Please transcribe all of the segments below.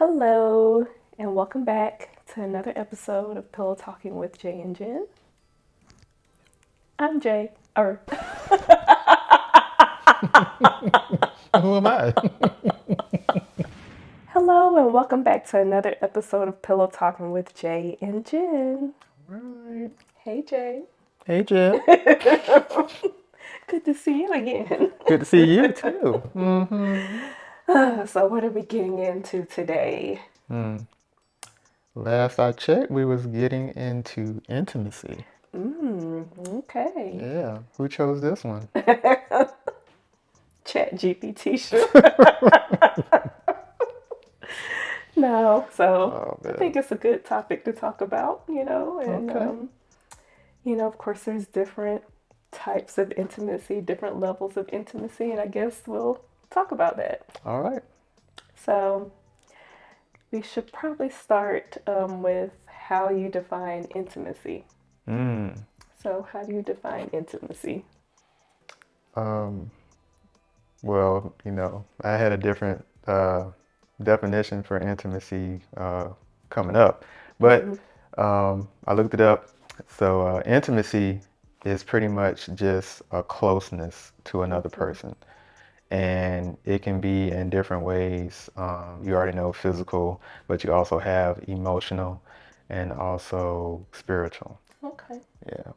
Hello, and welcome back to another episode of Pillow Talking with Jay and Jenn. I'm Jay. Who am I? Hello, and welcome back to another episode of Pillow Talking with Jay and Jenn. Right. Hey, Jay. Hey, Jen. Good to see you again. Good to see you too. So, what are we getting into today? Last I checked, we was getting into intimacy. Okay. Yeah. Who chose this one? Chat GPT sure. No, so Oh I man. think it's a good topic to talk about, and Okay. of course, there's different types of intimacy, different levels of intimacy, and I guess we'll talk about that. All right. So, we should probably start with how you define intimacy. Mm. So, how do you define intimacy? Um. Well, I had a different definition for intimacy coming up, but I looked it up. So, intimacy is pretty much just a closeness to another person. And it can be in different ways. You already know physical, but you also have emotional and also spiritual. Okay. Yeah.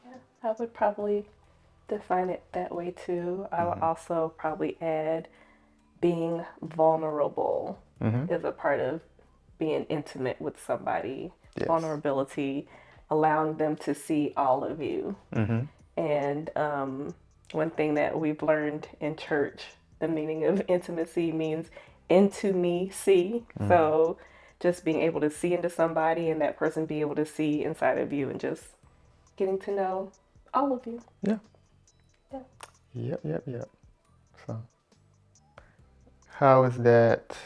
Yeah, I would probably define it that way too. I would also probably add being vulnerable Mm-hmm. is a part of being intimate with somebody. Yes. Vulnerability, allowing them to see all of you. Mm-hmm. And one thing that we've learned in church, the meaning of intimacy means into me, see. So just being able to see into somebody and that person be able to see inside of you and just getting to know all of you. Yeah. Yeah. Yep. So, how is that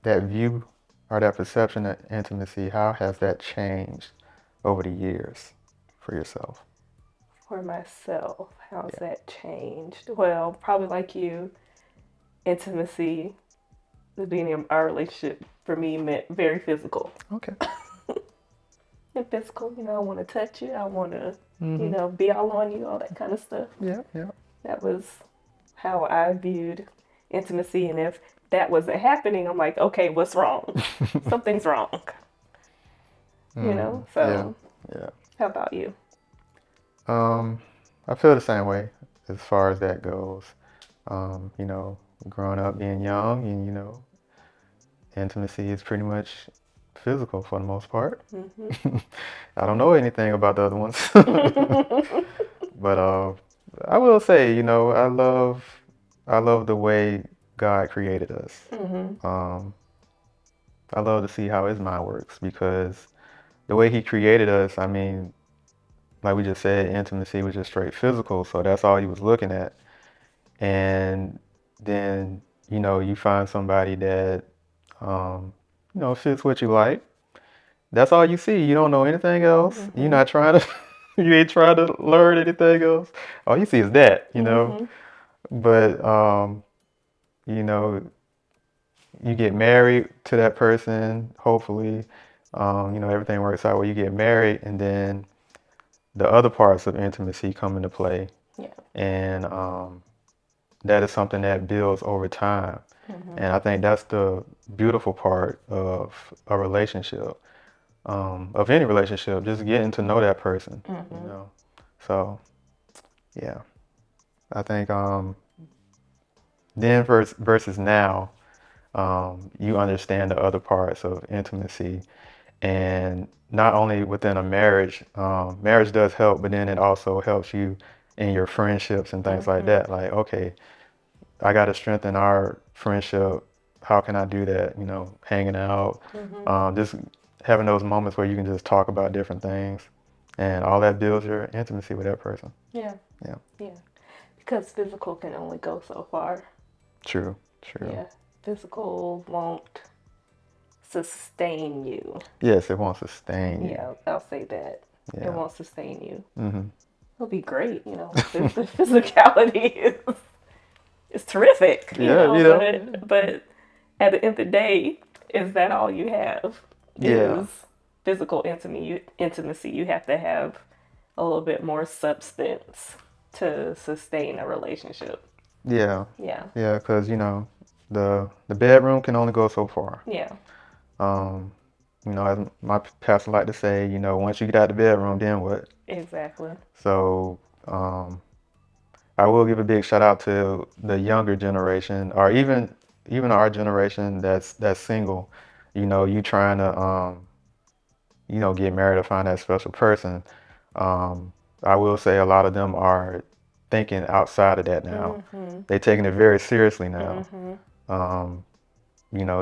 view or that perception of intimacy, how has that changed over the years for yourself? For myself, how's Yeah. that changed? Well, probably like you, intimacy, the beginning of our relationship for me meant very physical. Okay. And physical, I want to touch you, I want to, Mm-hmm. be all on you, all that kind of stuff. Yeah. That was how I viewed intimacy. And if that wasn't happening, I'm like, okay, what's wrong? Something's wrong, Yeah. So, Yeah. how about you? Um, I feel the same way as far as that goes. Growing up being young and, intimacy is pretty much physical for the most part. I don't know anything about the other ones. But I will say, I love the way God created us. Um, I love to see how his mind works because the way he created us, I mean, like we just said, intimacy was just straight physical, so that's all he was looking at. And then, you find somebody that, um, fits what you like. That's all you see. You don't know anything else. You're not trying to, you ain't trying to learn anything else. All you see is that. But, you know, you get married to that person, hopefully, everything works out where you get married, and then the other parts of intimacy come into play. Yeah. And that is something that builds over time. And I think that's the beautiful part of a relationship, of any relationship, just getting to know that person, you know. So, yeah, I think then versus now, you understand the other parts of intimacy. And not only within a marriage, marriage does help, but then it also helps you in your friendships and things like that. Like, okay, I got to strengthen our friendship. How can I do that? Hanging out, just having those moments where you can just talk about different things, and all that builds your intimacy with that person. Yeah. Yeah, Yeah. Because physical can only go so far. true. Yeah. Physical won't sustain you. Yes, it won't sustain you. Yeah, I'll say that. It Yeah. won't sustain you. Mm-hmm. It'll be great, the physicality is terrific, Yeah, but at the end of the day, is that all you have? Yeah, Is physical intimacy? You have to have a little bit more substance to sustain a relationship. yeah, Yeah, yeah. Because the bedroom can only go so far. yeah, Um, as my pastor like to say, once you get out the bedroom, then what? exactly. So, I will give a big shout out to the younger generation, or even our generation that's single. You trying to get married or find that special person. Um, I will say a lot of them are thinking outside of that now. Mhm. They're taking it very seriously now. Mhm. Um,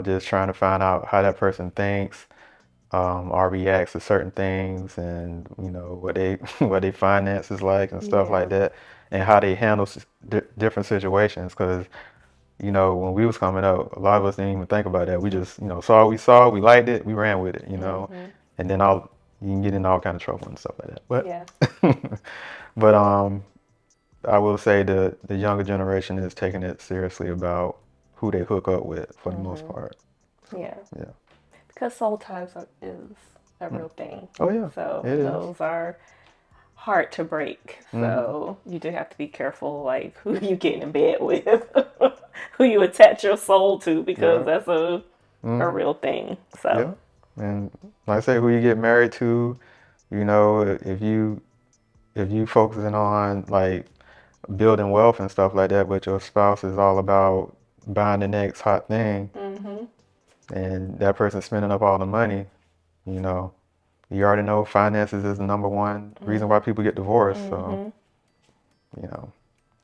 just trying to find out how that person thinks, or reacts to certain things, and what they what their finances like and stuff like Yeah. that, and how they handle different situations. Because when we was coming up, a lot of us didn't even think about that. We just saw what we saw, we liked it, we ran with it, Mhm. and then all you can get in all kind of trouble and stuff like that. Yeah. But I will say the younger generation is taking it seriously about who they hook up with for the most Mhm. part. So Yeah. yeah. Because soul ties is a Mm. real thing. Oh yeah, So it is. those are hard to break. Mm-hmm. So you do have to be careful, like who you get in bed with, who you attach your soul to, because Yeah. that's a Mm-hmm. real thing. So Yeah. And like I say, who you get married to, if you focusing on like building wealth and stuff like that, but your spouse is all about buying the next hot thing, mhm. and that person's spending up all the money, you know, you already know finances is the number one reason why people get divorced. So, Mhm. you know,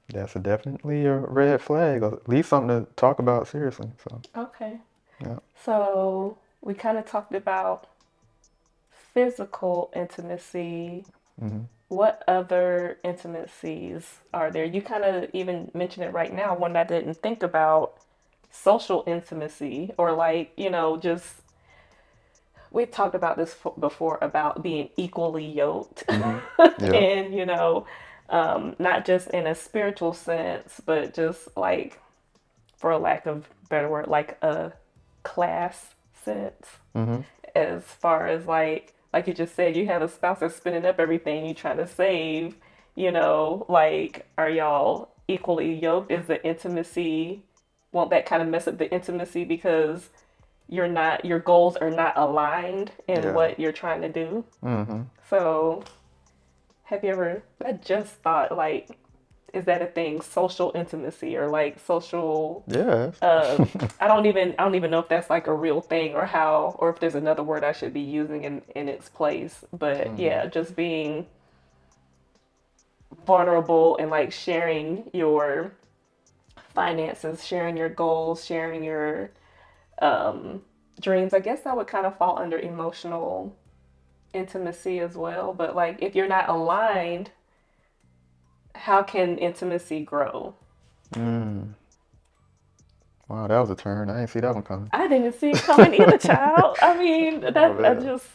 that's definitely a red flag, or at least something to talk about seriously. So, Okay. yeah. So we kind of talked about physical intimacy. Hmm. What other intimacies are there? You kind of even mentioned it right now, one that I didn't think about, social intimacy, or like, just we talked about this before about being equally yoked. Hmm. Yeah. And, not just in a spiritual sense, but just like, for a lack of better word, like a class sense, Hmm. as far as like you just said, you have a spouse that's spending up everything you trying to save, like, are y'all equally yoked? Is the intimacy, won't that kind of mess up the intimacy because your goals are not aligned in Yeah. what you're trying to do? Hmm. So have you ever, I just thought, like, is that a thing, social intimacy, or like social, Yes. I don't even know if that's like a real thing, or how, or if there's another word I should be using in its place. But Hmm. yeah, just being vulnerable and like sharing your finances, sharing your goals, sharing your um dreams. I guess that would kind of fall under emotional intimacy as well. But like, if you're not aligned, how can intimacy grow? Mm. Wow, that was a turn. I didn't see that one coming. I didn't see it coming either, child. I mean, Oh that I man. just.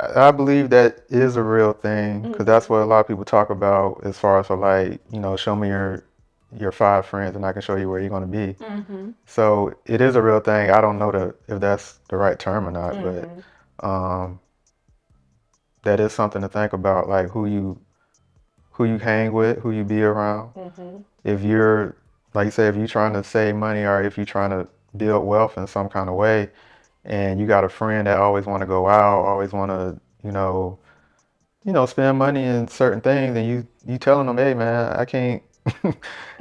I believe that is a real thing because that's Mhm. what a lot of people talk about as far as, like, show me your five friends and I can show you where you're going to be. Mhm. So it is a real thing. I don't know if that's the right term or not, but Mhm. um, that is something to think about, like who you hang with, who you be around. Mhm. If you're, like you say, if you're trying to save money or if you're trying to build wealth in some kind of way, and you got a friend that always want to go out, always want to, spend money in certain things, and you telling them, hey man, I can't,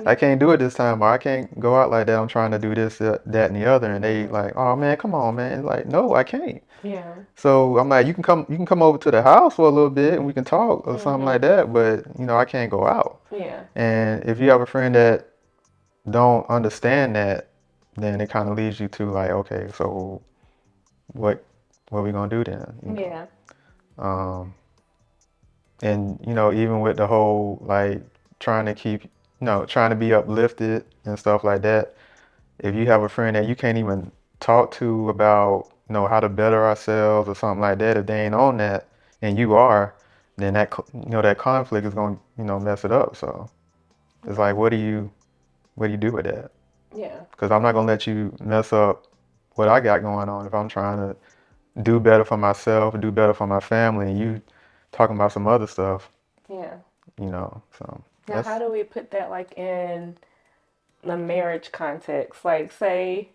I can't do it this time, or I can't go out like that. I'm trying to do this, that, and the other, and they Mhm. like, oh man, come on, man. It's like, no, I can't. Yeah. So I'm like, you can come over to the house for a little bit, and we can talk or something like Mhm. that, but I can't go out. Yeah. And if you have a friend that don't understand that, then it kind of leads you to like, okay, so what, what are we gonna do then? Yeah. Um, And even with the whole like trying to keep, trying to be uplifted and stuff like that, if you have a friend that you can't even talk to about, how to better ourselves or something like that, if they ain't on that and you are, then that conflict is going to, mess it up. So it's like, what do you do with that? Yeah. Because I'm not gonna let you mess up what I got going on if I'm trying to do better for myself, do better for my family, and you talking about some other stuff, Yeah. So Now, how that's do we put that like in the marriage context? Like, say,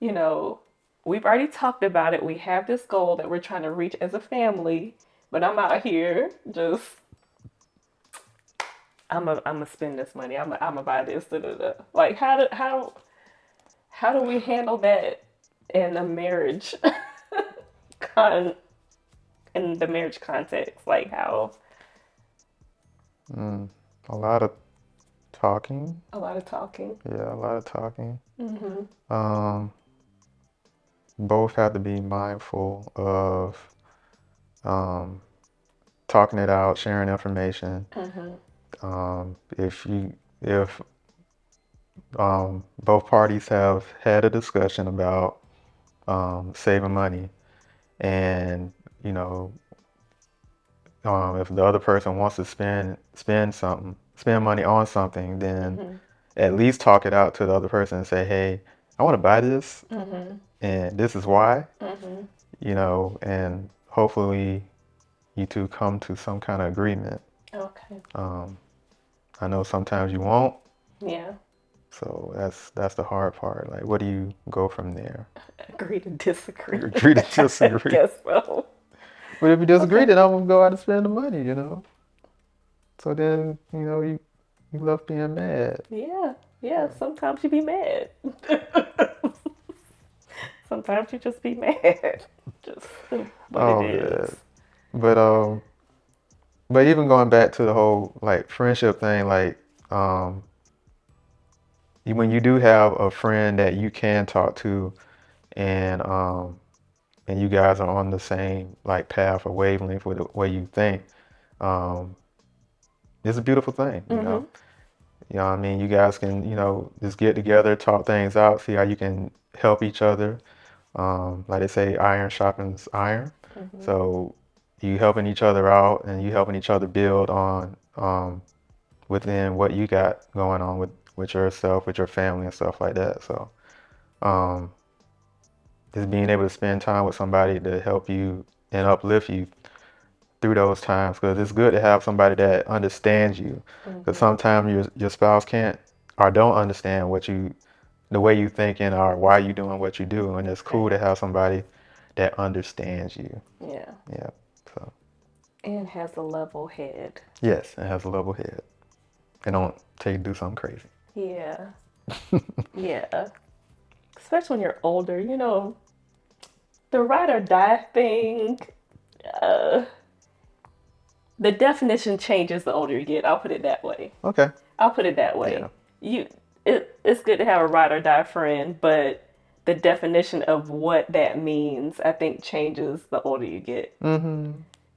you know, we've already talked about it. We have this goal that we're trying to reach as a family, but I'm out here just I'm gonna spend this money. I'm gonna buy this. Da, da, da. Like, how do we handle that in a marriage con in the marriage context? Like, how mm, a lot of talking. a lot of talking. Yeah, a lot of talking. Mm-hmm. Um, both have to be mindful of um, talking it out, sharing information. Mm-hmm. If both parties have had a discussion about saving money, and you know, if the other person wants to spend money on something, then Mm-hmm. at least talk it out to the other person and say, hey, I want to buy this, Mm-hmm. and this is why, Mm-hmm. and hopefully you two come to some kind of agreement. Okay. Um, I know sometimes you won't, Yeah. so that's the hard part. Like, where do you go from there? Agree to disagree. Agree to I disagree. guess so. But if you disagree, Okay. then I'm gonna go out and spend the money. So then, you left being mad. Yeah. Yeah. Sometimes you be mad. Sometimes you just be mad. Just what it Oh is. man. But even going back to the whole like friendship thing, like um, when you do have a friend that you can talk to, and you guys are on the same like path or wavelength with the way you think, um, it's a beautiful thing. Mm-hmm. You know what I mean? You guys can, just get together, talk things out, see how you can help each other. Like they say, iron sharpens iron. Mm-hmm. So you helping each other out and you helping each other build on within what you got going on with yourself, with your family and stuff like that. So um, just being able to spend time with somebody to help you and uplift you through those times, because it's good to have somebody that understands you. Because Mm-hmm. sometimes your spouse can't or don't understand the way you thinking or why you doing what you do, and it's cool Right. to have somebody that understands you. Yeah. Yeah. So And has a level head. yes, and has a level head and don't take you to do something crazy. Yeah. Yeah. Especially when you're older, the ride or die thing, uh, the definition changes the older you get. I'll put it that way. Okay. I'll put it that Yeah. way. It's good to have a ride or die friend, but the definition of what that means, I think, changes the older you get. Mm-hmm.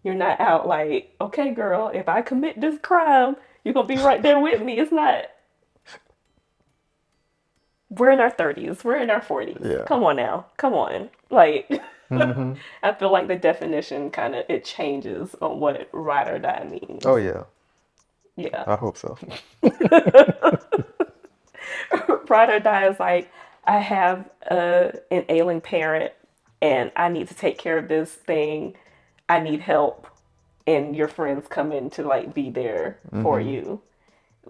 You're not out like, okay, girl, if I commit this crime, you're gonna be right there with me. It's not. We're in our 30s. We're in our 40s. Yeah. Come on now. Come on. Like, Mm-hmm. I feel like the definition kind of it changes on what ride or die means. Oh yeah. Yeah. I hope so. Ride or die is like I have an ailing parent and I need to take care of this thing. I need help, and your friends come in to like be there for Mm-hmm. you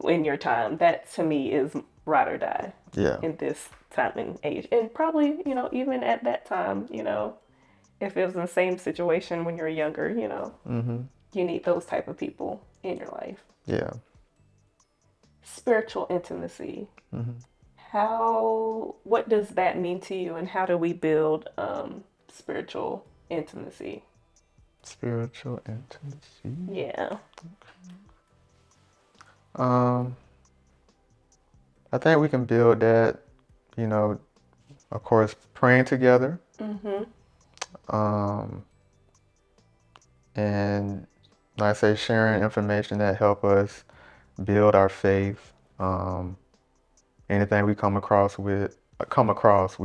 in your time. That to me is ride or die Yeah. in this time and age, and probably even at that time, if it was in the same situation when you're younger, Mm-hmm. you need those type of people in your life. Yeah. Spiritual intimacy. Mm-hmm. What does that mean to you, and how do we build spiritual intimacy? Spiritual intimacy. Yeah. Um, I think we can build that, you know, of course, praying together. Mm-hmm. Um, and like I say, sharing information that help us build our faith. Anything we come across, we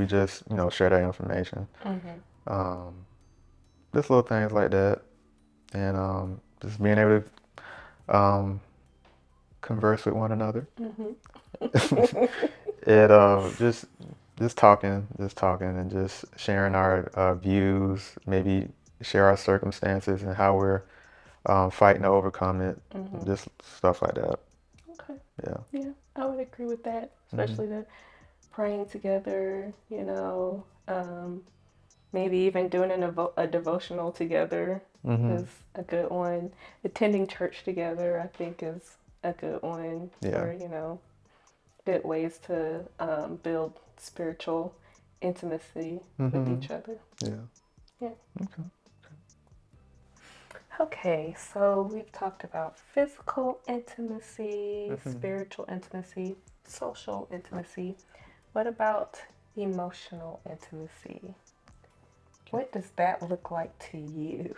just, share that information. Mm-hmm. Um, just little things like that. And just being able to converse with one another. Mm-hmm. It just talking, and just sharing our views, maybe share our circumstances and how we're fighting to overcome it, Hmm. just stuff like that. Okay. Yeah. Yeah, I would agree with that, Hmm. especially the praying together, maybe even doing a devotional together Hmm. is a good one. Attending church together, I think, is a good one Yeah. for, good ways to build spiritual intimacy with Hmm. each other. Yeah. Yeah. Okay. Okay, so we've talked about physical intimacy, Hmm. spiritual intimacy, social intimacy. What about emotional intimacy? What does that look like to you?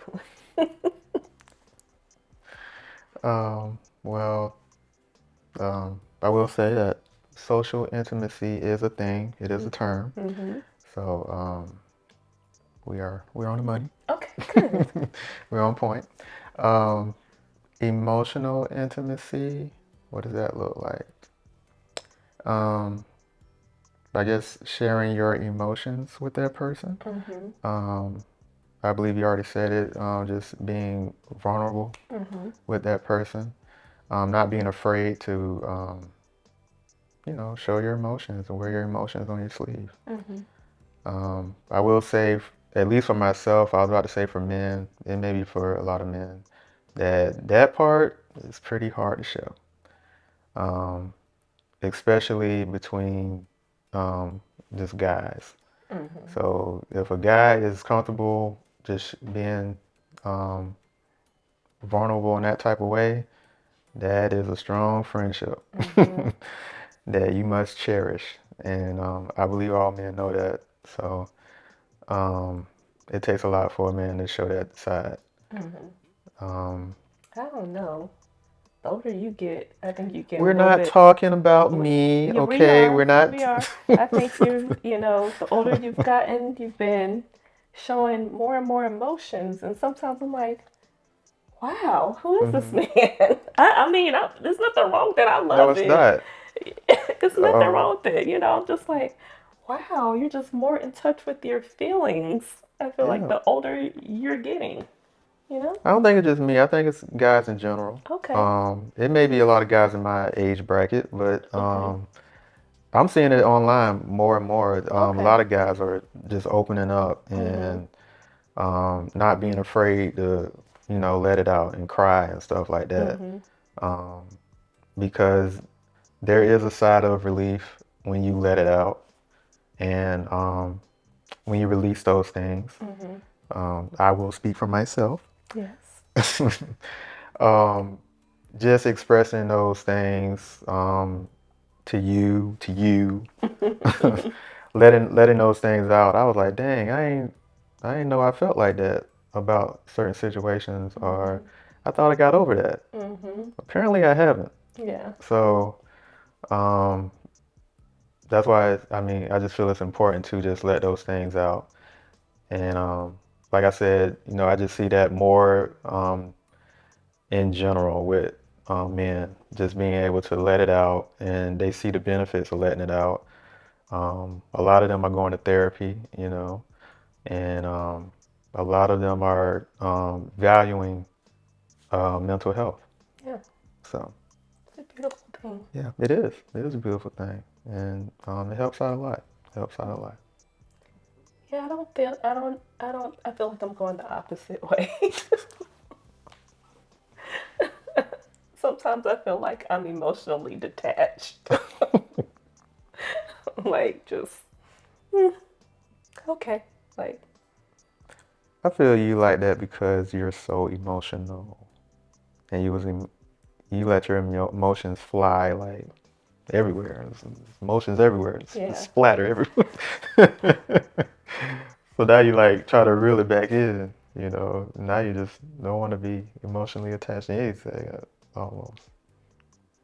Well, I will say that social intimacy is a thing. It is a term. Mm-hmm. So we're on the money. Okay, good. We're on point. Um, Emotional intimacy. What does that look like? Um, I guess sharing your emotions with that person. Mm-hmm. Um, I believe you already said it. Just being vulnerable Mm-hmm. with that person. Not being afraid to, show your emotions and wear your emotions on your sleeve. Mm-hmm. I will say, at least for myself, I was about to say for men, and maybe for a lot of men, that part is pretty hard to show, um, especially between just guys. Mm-hmm. So if a guy is comfortable just being um, vulnerable in that type of way, that is a strong friendship Mm-hmm. that you must cherish. And I believe all men know that. So um, it takes a lot for a man to show that side. Mm-hmm. Um, I don't know. The older you get, I think you get a we're little not bit. talking about me, Yeah, we okay? are. We're not. We are. I think the older you've gotten, you've been showing more and more emotions. And sometimes I'm like, wow, who is this Mhm. man? There's nothing wrong with it. I No, love it's it. not. There's nothing Um, wrong with it. I'm just like, wow, you're just more in touch with your feelings. I feel like yeah. the older you're getting, you know? I don't think it's just me. I think it's guys in general. Okay. It may be a lot of guys in my age bracket, but Okay. I'm seeing it online more and more. A Okay. lot of guys are just opening up Mhm. and not being afraid to, let it out and cry and stuff like that. Mhm. Um, because there is a side of relief when you let it out and when you release those things. Mhm. I will speak for myself. Yes. um, just expressing those things to you, letting those things out. I was like, dang, I ain't know I felt like that about certain situations, or Mhm. I thought I got over that. Mhm. Apparently, I haven't. Yeah. So um, that's why I mean, I just feel it's important to just let those things out. And like I said, I just see that more in general with men, just being able to let it out, and they see the benefits of letting it out. A lot of them are going to therapy, and a lot of them are valuing mental health. Yeah. So It's a beautiful thing. yeah, it is. It is a beautiful thing, and it helps out a lot. Helps out a lot. Yeah, I feel like I'm going the opposite way. Sometimes I feel like I'm emotionally detached. Like just mm, okay. Like I feel you like that because you're so emotional, and you let your emotions fly like everywhere. There's emotions everywhere. It's yeah. splatter everywhere. So now you like try to reel it back in, Now you just don't want to be emotionally attached to anything, almost.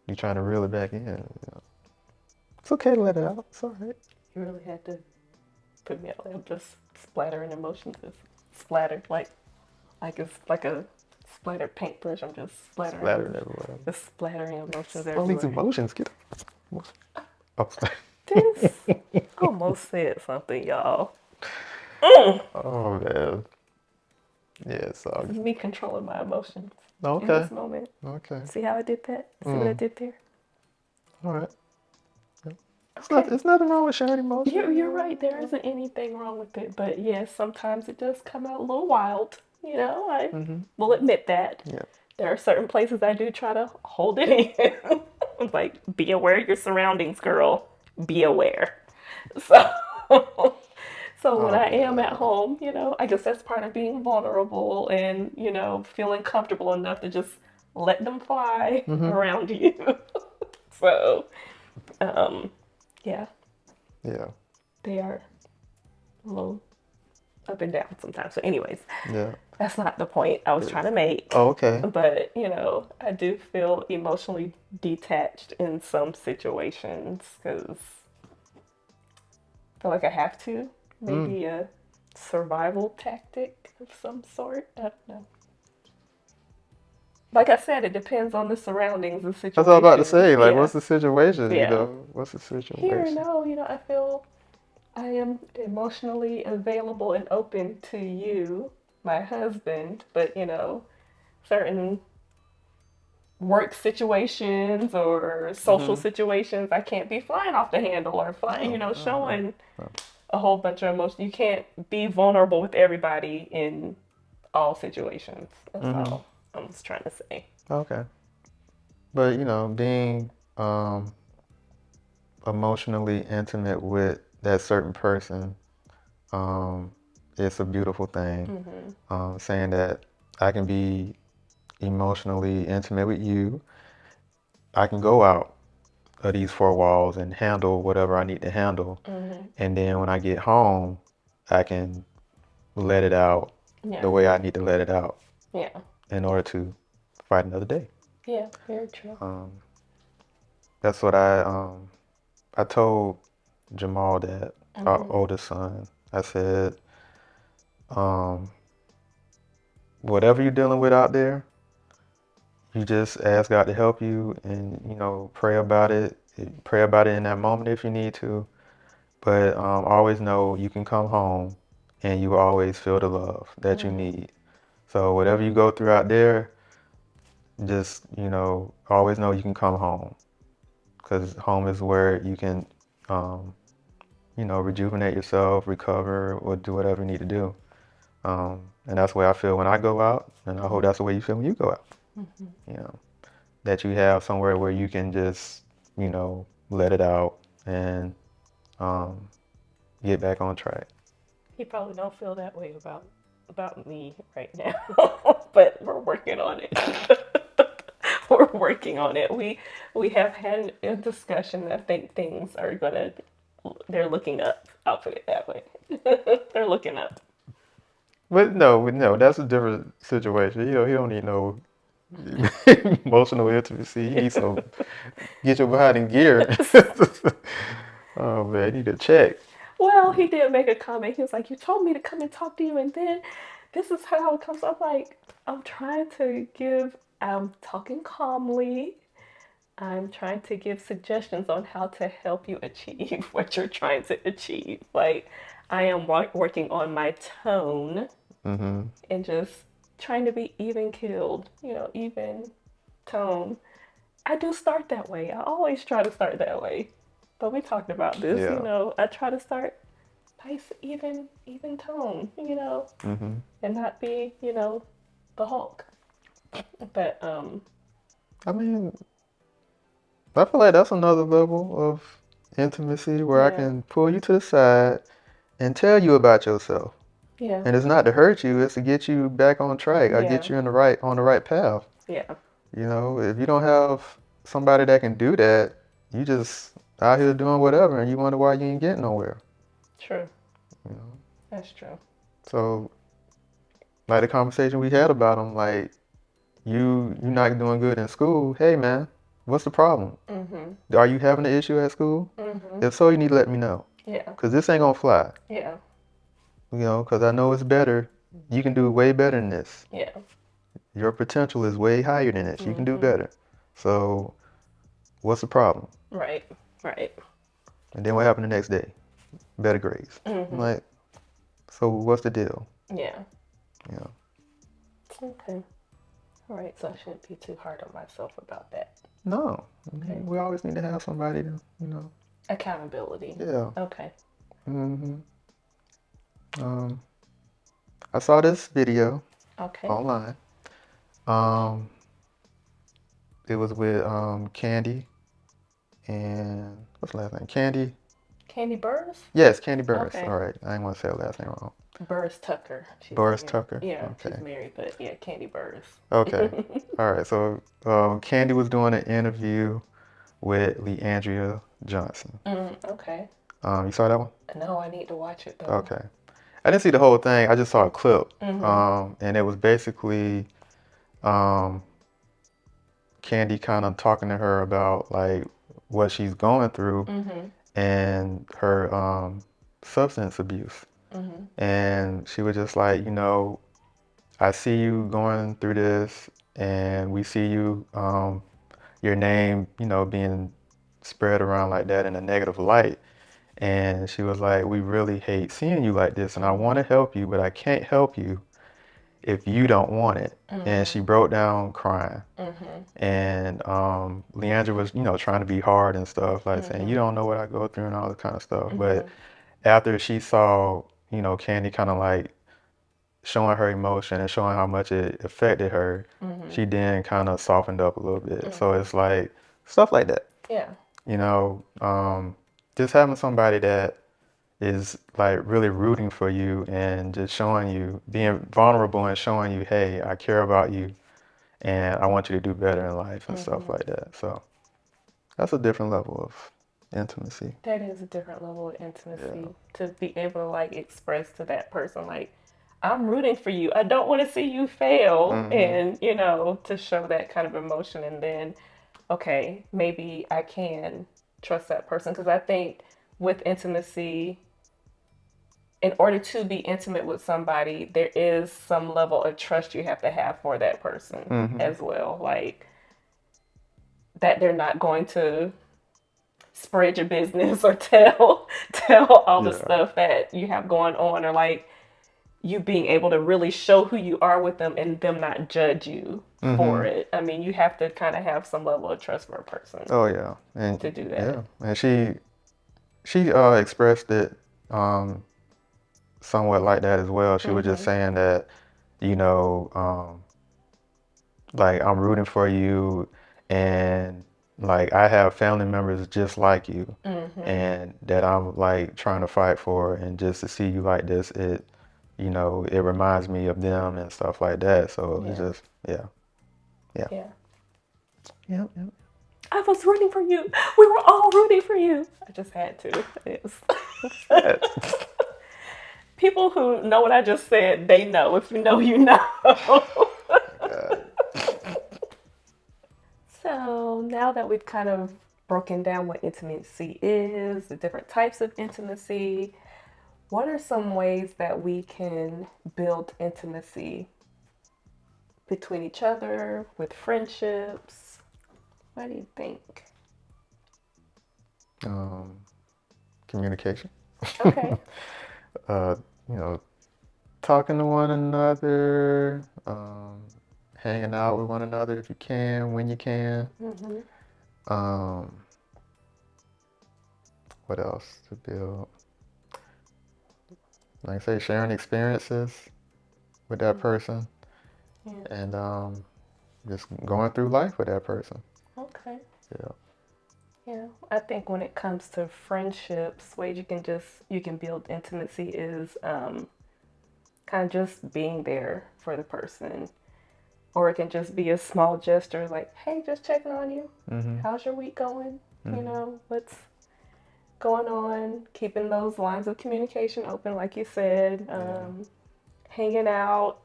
You're trying to reel it back in. It's okay to let it out. It's all right. You really had to put me out there just splattering emotions is splattered like it's like a splattered paintbrush. I'm just splattering Splattering everywhere. just splattering emotions All these everywhere. emotions get. Oh, sorry. This almost said something, y'all. Mm. Oh man. Yeah, This so is me controlling my emotions in okay. this moment. Okay. See how I did that? See what I Mm. did there? All right. Okay. It's nothing wrong with sharing You're right. There emotion. isn't anything wrong with it. But yes, sometimes it does come out a little wild. I Mm-hmm. will admit that. Yeah. There are certain places I do try to hold it in. Like, be aware of your surroundings, girl. Be aware. So, so when Oh I am at man. home, I guess that's part of being vulnerable and, feeling comfortable enough to just let them fly Mm-hmm. around you. So, um, yeah, Yeah. they are a little up and down sometimes. So, anyways, Yeah. that's not the point I was trying to make. Oh, okay. But, I do feel emotionally detached in some situations because I feel like I have to. Mm. Maybe a survival tactic of some sort. I don't know. Like I said, it depends on the surroundings, the That's what I was about to situation. say. Like, Yeah. what's the situation? Yeah. What's the Here, situation? no, I feel I am emotionally available and open to you, my husband, but, certain work situations or social Mm-hmm. situations, I can't be flying off the handle or flying, No, no, no, showing no. a whole bunch of emotion. You can't be vulnerable with everybody in all situations. That's Mm-hmm. all I'm just trying to say. Okay. But being emotionally intimate with that certain person, um, it's a beautiful thing. Mm-hmm. Saying that I can be emotionally intimate with you, I can go out of these four walls and handle whatever I need to handle. Mm-hmm. And then when I get home, I can let it out the Yeah. way I need to let it out Yeah. in order to fight another day. Yeah. Very true. Um, that's what I told Jamal that, our Mm-hmm. oldest son. I said, um, whatever you're dealing with out there, you just ask God to help you and, pray about it. Pray about it in that moment if you need to. But always know you can come home and you will always feel the love that you Mm-hmm. need. So whatever you go through out there, just, always know you can come home because home is where you can, um, rejuvenate yourself, recover, or do whatever you need to do. And that's the way I feel when I go out, and I hope Mm-hmm. that's the way you feel when you go out. Mm-hmm. You know, that you have somewhere where you can just, let it out and um, get back on track. He probably don't feel that way about me right now, but we're working on it. We're working on it. We have had a discussion. I think things are gonna. They're looking up. I'll put it that way. They're looking up. But no, that's a different situation. He don't need no emotional intimacy. He needs some get your behind in gear. Oh man, you need to check. Well, he did make a comment. He was like, "You told me to come and talk to you, and then this is how it comes." I'm like, "I'm trying to give. I'm talking calmly. I'm trying to give suggestions on how to help you achieve what you're trying to achieve. Like, I am working on my tone Mm-hmm. and just trying to be even keeled, even tone. I do start that way. I always try to start that way. But we talked about this, Yeah. I try to start nice, even tone, Mm-hmm. and not be, the Hulk. But I mean, I feel like that's another level of intimacy where I yeah, can pull you to the side and tell you about yourself. yeah, And it's not to hurt you, it's to get you back on track or yeah, get you on the right path. yeah. If you don't have somebody that can do that, you just out here doing whatever and you wonder why you ain't getting nowhere. True. You know. That's true. So like the conversation we had about them, like you not doing good in school, hey man, what's the problem? Mhm. Are you having an issue at school? Mhm. If so, you need to let me know. Yeah. Cause this ain't gonna fly. Yeah. Cause I know it's better. You can do way better than this. Yeah. Your potential is way higher than this. You can do Mhm. better. So what's the problem? Right. Right. And then what happened the next day? Better grades. I'm Mm-hmm. like, so what's the deal? Yeah. Yeah. Okay. All right. So I shouldn't be too hard on myself about that. No. I Okay. mean, we always need to have somebody to, Accountability. yeah. Okay. hmm Um, I saw this video Okay. online. Um, it was with Candy and what's the last name? Candy. Candy Burrs? Yes, Candy Burris. Okay. All right, I didn't want to say her last name wrong. Burrs Tucker. She's Boris married. Tucker. Yeah, she's Okay. married, but yeah, Candy Burrs. Okay. All right. So Candy was doing an interview with Leandria Johnson. Okay. You saw that one? No, I need to watch it though. Okay. I didn't see the whole thing. I just saw a clip. Mm-hmm. And it was basically um, Candy kind of talking to her about like what she's going through Mm-hmm. and her substance abuse. Mm-hmm. And she was just like, I see you going through this, and we see you, your name, being spread around like that in a negative light. And she was like, we really hate seeing you like this, and I want to help you, but I can't help you if you don't want it. And she broke down crying. Mm-hmm. And Leandra was, trying to be hard and stuff, like saying, you Mm-hmm. don't know what I go through and all this kind of stuff. But Mm-hmm. after she saw, Candy kind of like showing her emotion and showing how much it affected her, Mm-hmm. she then kind of softened up a little bit. So Mm-hmm. it's like stuff like that, Yeah. you know, um, just having somebody that is like really rooting for you and just showing you, being vulnerable and showing you, hey, I care about you and I want you to do better in life and stuff Mm-hmm. like that. So that's a different level of intimacy. That is a different level of Yeah. intimacy to be able to like express to that person like I'm rooting for you. I don't want to see you fail hmm and to show that kind of emotion and then okay, maybe I can trust that person because I think with intimacy in order to be intimate with somebody, there is some level of trust you have to have for that person hmm as well. Like that they're not going to spread your business or tell all the Yeah. stuff that you have going on or like you being able to really show who you are with them and them not judge you for hmm it. I mean, you have to kind of have some level of trust for a person Oh yeah. to And do yeah. that. And she expressed it somewhat like that as well. She was just Mhm. saying that, you know, like I'm rooting for you and like I have family members just like you Mhm. and that I'm like trying to fight for and just to see you like this, it reminds me of them and stuff like that. So it's Yeah. just yeah. Yeah. Yeah. Yep, yep. I was rooting for you. We were all rooting for you. I just had to. Yes. What's that? People who know what I just said, they know. If you know, you know. God. So now that we've kind of broken down what intimacy is, the different types of intimacy, what are some ways that we can build intimacy between each other, with friendships? What do you think? Um, Communication. Okay. uh, you know, talking to one another, hanging out with one another if you can, when you can. Mm-hmm. Um, what else to build? Like I say, sharing experiences with that person Yeah. and just going through life with that person. Okay. Yeah. Yeah. I think when it comes to friendships, ways you can build intimacy is kind of just being there for the person. Or it can just be a small gesture like, hey, just checking on you. Mm-hmm. How's your week going? Mm-hmm. What's going on? Keeping those lines of communication open, like you said. Yeah. Hanging out,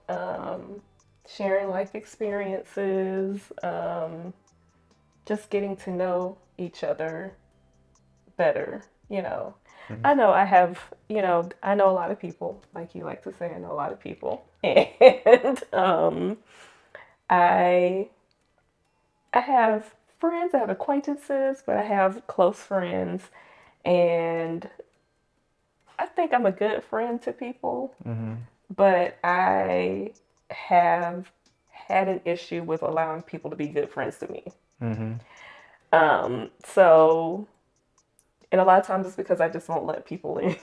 sharing life experiences, just getting to know each other better. Mm-hmm. I know I know a lot of people, like you like to say, I know a lot of people. And I I have friends, I have acquaintances, but I have close friends. And I think I'm a good friend to people, Mm-hmm. but I have had an issue with allowing people to be good friends to me. Mm-hmm. So, and a lot of times it's because I just won't let people in.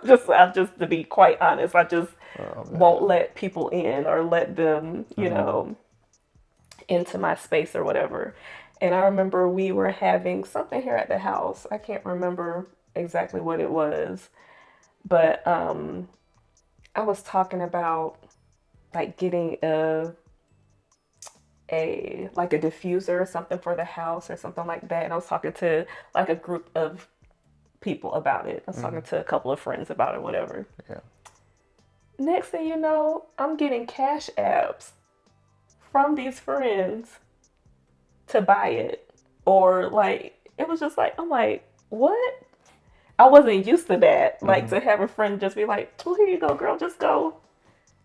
Just to be quite honest, I just Oh won't man. let people in or let them, Mm-hmm. into my space or whatever. And I remember we were having something here at the house. I can't remember exactly what it was, but I was talking about like getting a like a diffuser or something for the house or something like that. And I was talking to like a group of people about it. I was Mm-hmm. talking to a couple of friends about it, whatever. Yeah. Next thing you know, I'm getting cash apps from these friends to buy it. Or like it was just like I'm like, what? I wasn't used to that. Like Mm-hmm. to have a friend just be like, oh, here you go, girl, just go.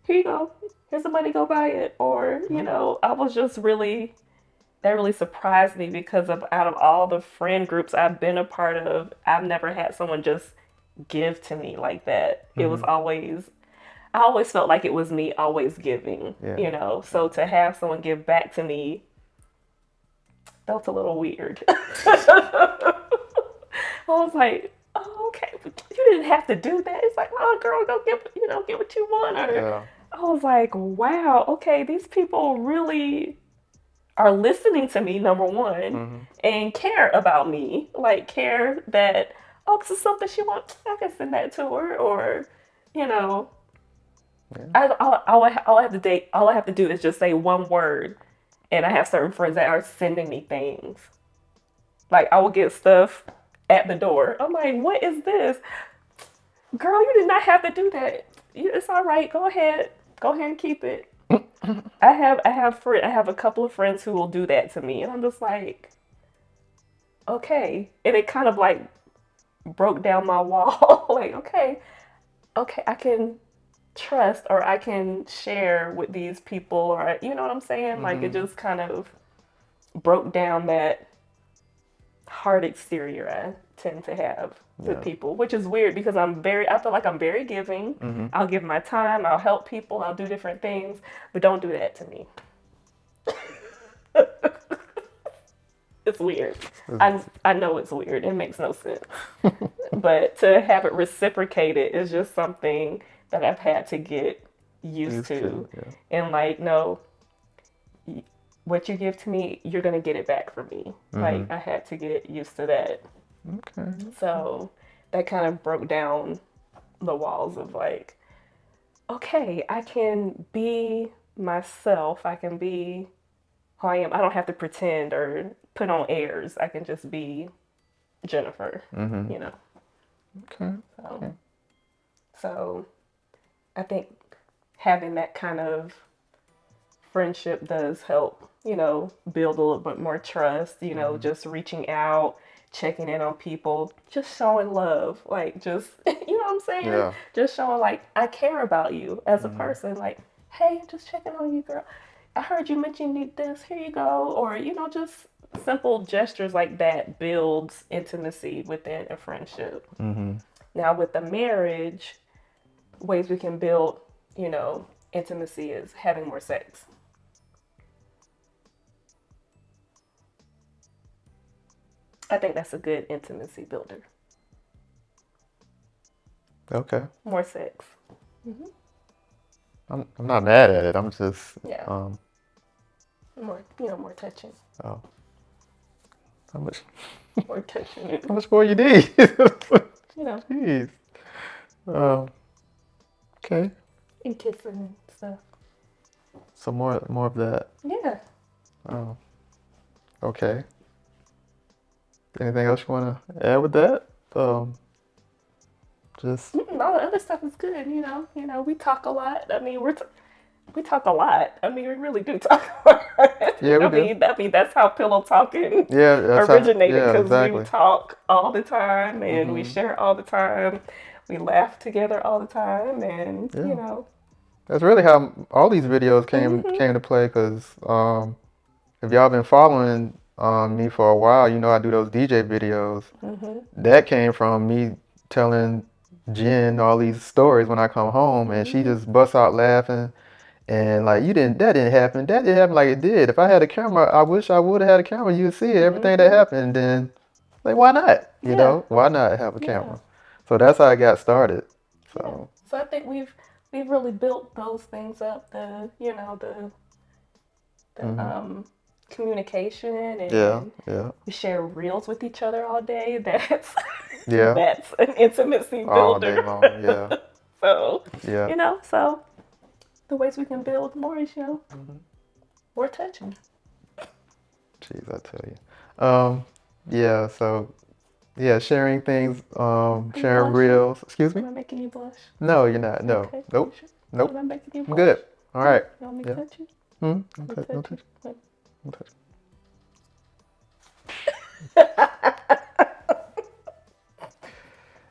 Here you go. Here's the money, go buy it. Or, I was just really that really surprised me because of out of all the friend groups I've been a part of, I've never had someone just give to me like that. It was Mm-hmm. always I always felt like it was me always giving, Yeah. So to have someone give back to me felt a little weird. I was like, oh, okay, but you didn't have to do that. It's like, oh, girl, go get what you want. Or Yeah. I was like, wow, okay, these people really are listening to me, number one, Mm-hmm. and care about me. Like, care that, oh, this is something she wants, I can send that to her. Or, you know, Yeah. all I have to do is just say one word. And I have certain friends that are sending me things. Like, I will get stuff at the door. I'm like, what is this? Girl, you did not have to do that. It's all right. Go ahead. Go ahead and keep it. I have a couple of friends who will do that to me, and I'm just like, okay. And it kind of like broke down my wall. Like, okay, okay, I can trust or I can share with these people, or you know what I'm saying? Like, it Mm-hmm. just kind of broke down that hard exterior I tend to have with Yeah. people, which is weird because I feel like I'm very giving. Mm-hmm. I'll give my time, I'll help people, I'll do different things, but don't do that to me. It's weird. I know it's weird. It makes no sense. But to have it reciprocated is just something that I've had to get used Used to. to. Yeah. And like, no, what you give to me, you're going to get it back from me. Mm-hmm. Like, I had to get used to that. Okay. So that kind of broke down the walls of like, okay, I can be myself. I can be who I am. I don't have to pretend or put on airs. I can just be Jennifer, Mm-hmm. you know. Okay. So, Okay. so I think having that kind of friendship does help, build a little bit more trust, Mm-hmm. just reaching out, checking in on people, just showing love, like just, you know what I'm saying? Yeah. Just showing like I care about you as a Mm-hmm. person, like, hey, just checking on you, girl. I heard you mention you need this, here you go. Or, just simple gestures like that builds intimacy within a friendship. Mm-hmm. Now with the marriage, ways we can build, intimacy is having more sex. I think that's a good intimacy builder. Okay. More sex. Hmm. I'm not mad at it. I'm just Yeah. More touching. oh, how much More touching. how much more you need? You know, Jeez. Um. Okay. and kissing and stuff. So more of that. Yeah. Oh. Okay. Anything else you want to add with that? Just All the other stuff is good. We talk a lot. I mean, we talk a lot. I mean, we really do talk a lot. yeah, we do. That's how Pillow Talking Yeah, that's how. originated Yeah, because we exactly. talk all the time and we Mm-hmm. share all the time. We laugh together all the time, and Yeah. That's really how all these videos came hmm came to play. Cause if y'all been following me for a while. You know, I do those DJ videos. That came from me telling Jen all these stories when I come home, and she just busts out laughing. And like, that didn't happen. That didn't happen like it did. If I had a camera, I wish I would have had a camera. You'd see it, everything that happened. Then, like, why not? You Yeah. know, why not have a Yeah. camera? So that's how I got started. Yeah. So, So I think we've really built those things up. The communication, yeah, and yeah, we share reels with each other all day. That's yeah, that's an intimacy all day builder. long. Yeah, So yeah. so the ways we can build more is more touching. Jeez, I tell you. Yeah. So, yeah, sharing things, Are you sharing blushing? reels. Excuse me? Am I making you blush? No, you're not. No. Okay. You Nope. sure? Am Nope. I making you I'm blush? good. All right. You want me to Yeah. touch you? Don't Let me touch. Don't touch you. touch. Wait. Don't touch.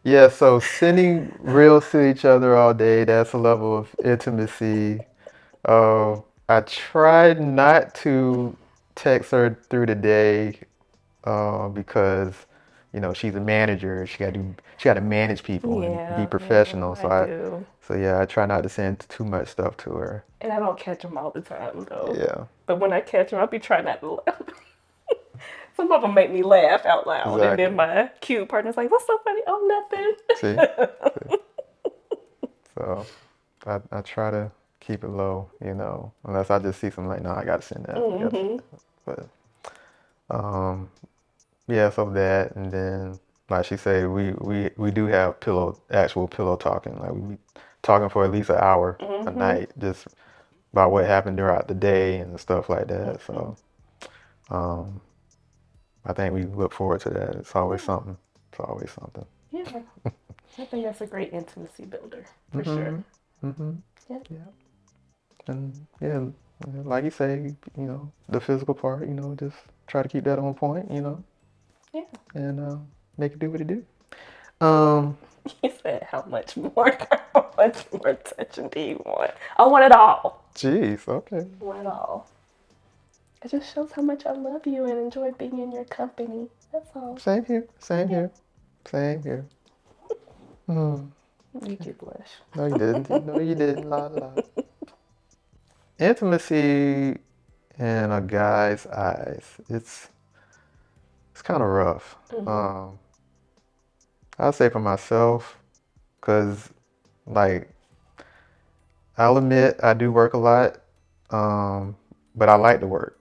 Yeah, so sending reels to each other all day, that's a level of intimacy. I try not to text her through the day, because, she's a manager. She got to manage people and be Yeah, professional. I do. So yeah, I try not to send too much stuff to her. And I don't catch them all the time, though. Yeah, But when I catch them, I'll be trying not to laugh. Some of them make me laugh out loud. And then exactly. my cute partner's like, what's so funny? Oh, See? nothing. See? So I try to keep it low, unless I just see something like, no, I gotta send that. I gotta send Hmm. that. But um, yeah, so that, and then like she said, we do have actual pillow talking. Like we be talking for at least an hour a Hmm. night, just about what happened throughout the day and stuff like that. So um, I think we look forward to that. It's always Yeah, something. It's always something. yeah. I think that's a great intimacy builder, for sure. Hmm. Hmm. Yeah, Yeah. And yeah, like you say, the physical part, just try to keep that on point, yeah. and make it do what it do. Um, He said, how much more? How much more attention do you want? I want it all. Jeez, okay. I want it all. It just shows how much I love you and enjoy being in your company. That's all. Same here, same Yeah. here, same here. Hmm. You could blush. No, you didn't. No, you didn't. La la. Intimacy in a guy's eyes, it's kind of rough. Hmm. I'll say for myself, because like I'll admit I do work a lot, but I like to work.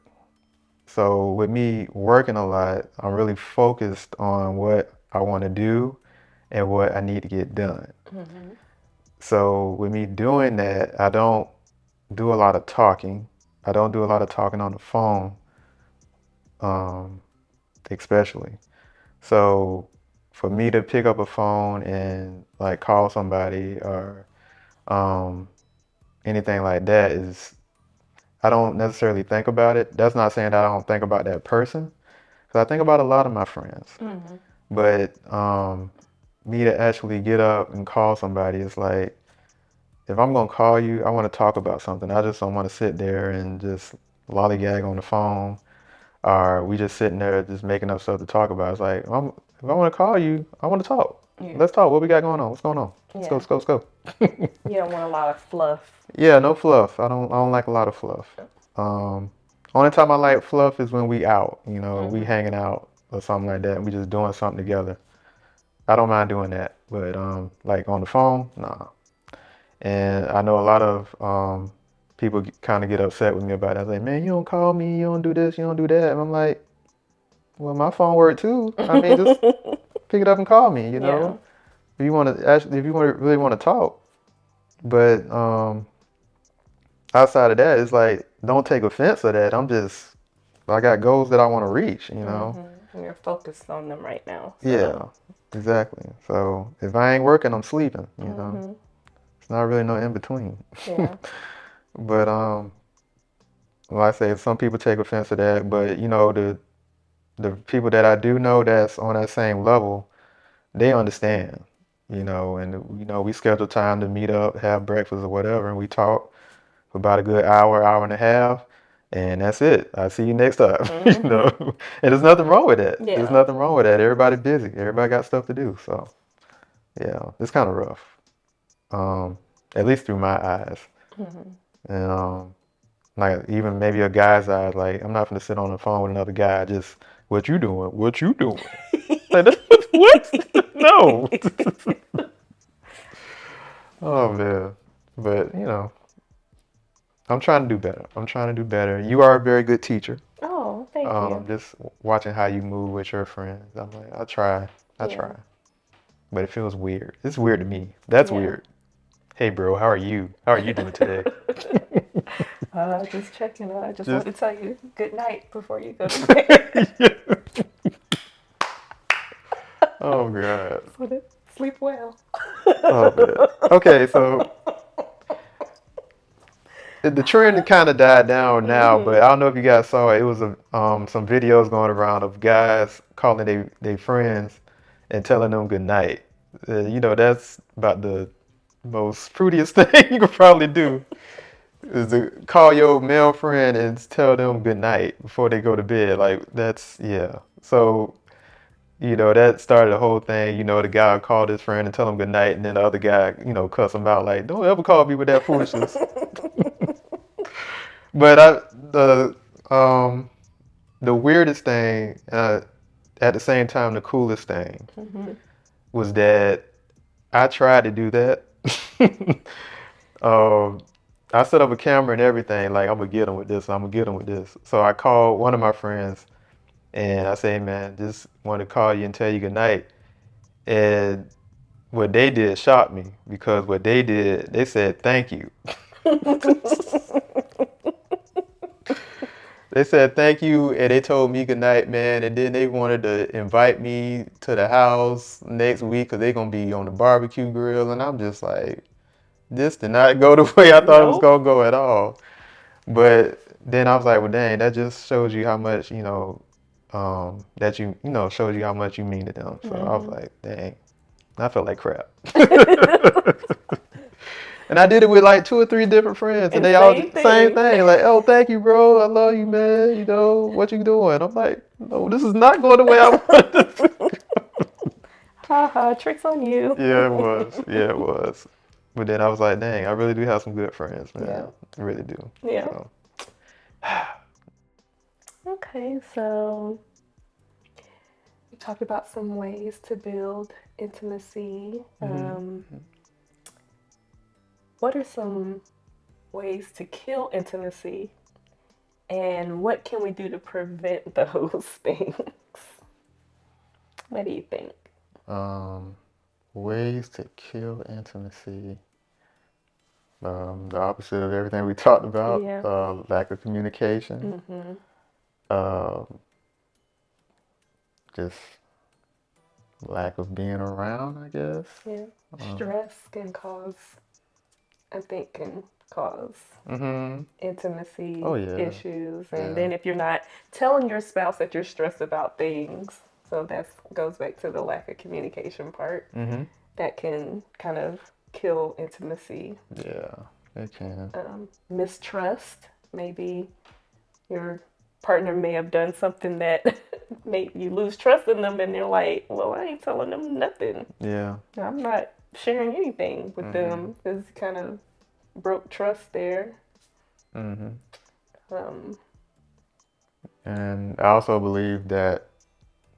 So with me working a lot, I'm really focused on what I want to do and what I need to get done. Hmm. So with me doing that, I don't do a lot of talking. I don't do a lot of talking on the phone, um, especially. So for me to pick up a phone and like call somebody or um, anything like that is, I don't necessarily think about it. That's not saying that I don't think about that person, because I think about a lot of my friends. Hmm. But me to actually get up and call somebody is like, if I'm gonna call you, I want to talk about something. I just don't want to sit there and just lollygag on the phone, or we just sitting there just making up stuff to talk about. It's like, if I want to call you, I want to talk. Yeah. Let's talk. What we got going on? What's going on? Let's go. Yeah. Let's go. Let's go. You don't want a lot of fluff. Yeah, no fluff. I don't like a lot of fluff. Um, Only time I like fluff is when we out. We Hmm. hanging out or something like that. And we just doing something together. I don't mind doing that, but like on the phone, nah. And I know a lot of people kind of get upset with me about that. Like, man, you don't call me, you don't do this, you don't do that. And I'm like, well, my phone work too. I mean, just pick it up and call me. Yeah. If you want to actually, if you want really want to talk. But outside of that, it's like, don't take offense of that. I got goals that I want to reach. Hmm. You're focused on them right now. So. Yeah, exactly. So if I ain't working, I'm sleeping. Hmm. It's not really no in between. Yeah. But like I say, some people take offense to that, but the people that I do know that's on that same level, they understand. And we schedule time to meet up, have breakfast or whatever, and we talk for about a good hour, hour and a half. and that's it. I'll see you next time. Hmm. And there's nothing wrong with that. There's Yeah. nothing wrong with that. Everybody busy. Everybody got stuff to do. So yeah, it's kind of rough. Um, at least through my eyes. Hmm. And like even maybe a guy's eyes, like I'm not gonna sit on the phone with another guy. Just what you doing? What you doing? Like what? No. Oh man. But I'm trying to do better. I'm trying to do better. You are a very good teacher. Oh, thank you. Just watching how you move with your friends. I'm like, I Yeah. try. But it feels weird. It's weird to me. That's Yeah. weird. Hey bro, how are you? How are you doing today? Just checking. I just want Just to tell you good night before you go to bed. Oh God. So to sleep well. Oh man. Okay, so the trend kind of died down now, but Hmm. I don't know if you guys saw it. It was some videos going around of guys calling they friends and telling them good night. That's about the most fruitiest thing you could probably do is to call your male friend and tell them good night before they go to bed. Like that's yeah. So that started the whole thing. The guy called his friend and tell him good night, and then the other guy cuss him out like, "Don't ever call me with that foolishness." But um the weirdest thing, at the same time the coolest thing, Hmm. was that I tried to do that. um, I set up a camera and everything. Like I'm gonna get him with this. I'm gonna get him with this. So I called one of my friends and I say, man, just want to call you and tell you good night. And what they did shocked me because what they did, they said thank you. They said thank you and they told me good night, man. And then they wanted to invite me to the house next week because they're gonna be on the barbecue grill. And I'm just like, this did not go the way I thought it was Nope. gonna go at all. But then I was like, well, dang, that just shows you how much, that shows you how much you mean to them. So I was Hmm. like, dang, I felt like crap. And I did it with like two or three different friends, and And they all same did the same thing. thing. Like, oh, thank you, bro. I love you, man. What you doing? I'm like, no, this is not going the way I wanted it to. Ha ha, tricks on you. Yeah, it was. Yeah, it was. But then I was like, dang, I really do have some good friends, Yeah. man. I really do. Yeah. So, Okay, so we talked about some ways to build intimacy. hmm What are some ways to kill intimacy? And what can we do to prevent those things? What do you think? um, ways to kill intimacy. The opposite of everything we talked about. Yeah. Lack of communication. Mm-hmm. Um, just lack of being around, I guess. Yeah. Um, Stress can cause, I think, can cause hmm Oh intimacy yeah, issues. And yeah. then if you're not telling your spouse that you're stressed about things, so that goes back to the lack of communication part, hmm that can kind of kill intimacy. Yeah, it can. Mistrust, maybe your partner may have done something that made you lose trust in them, and they're like, well, I ain't telling them nothing. Yeah. I'm not sharing anything with hmm them. It's kind of broke trust there. hmm Um, And I also believe that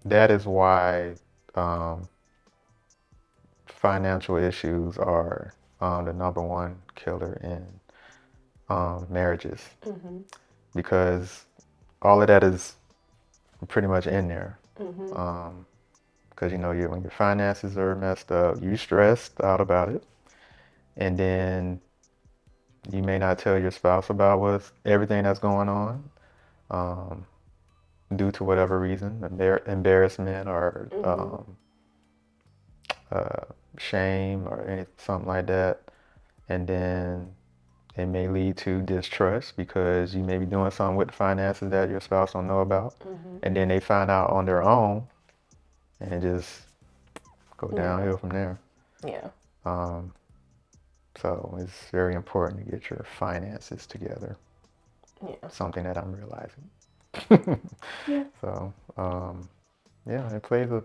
that is why um, financial issues are the number one killer in marriages mm-hmm, because all of that is pretty much in there. mm-hmm, Because when your finances are messed up, you stressed out about it, and then you may not tell your spouse about everything that's going on um, due to whatever reason, embarrassment or mm-hmm, uh, shame or something like that, and then it may lead to distrust because you may be doing something with the finances that your spouse don't know about, mm-hmm. and then they find out on their own, and it just go Yeah, downhill from there. yeah, Um, so it's very important to get your finances together. Yeah. something that I'm realizing. Yeah. So, yeah, it plays a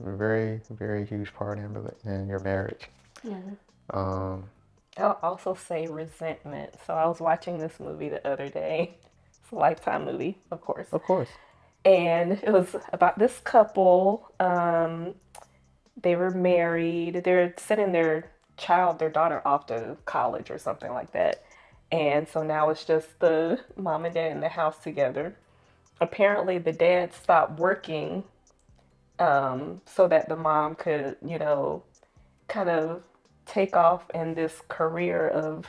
very, very huge part in your marriage. Yeah. Um, I'll also say resentment. So I was watching this movie the other day. It's a Lifetime movie, of course. of course. And it was about this couple. They were married. They're sending their daughter off to college or something like that. And so now it's just the mom and dad in the house together. Apparently, the dad stopped working so that the mom could, kind of take off in this career of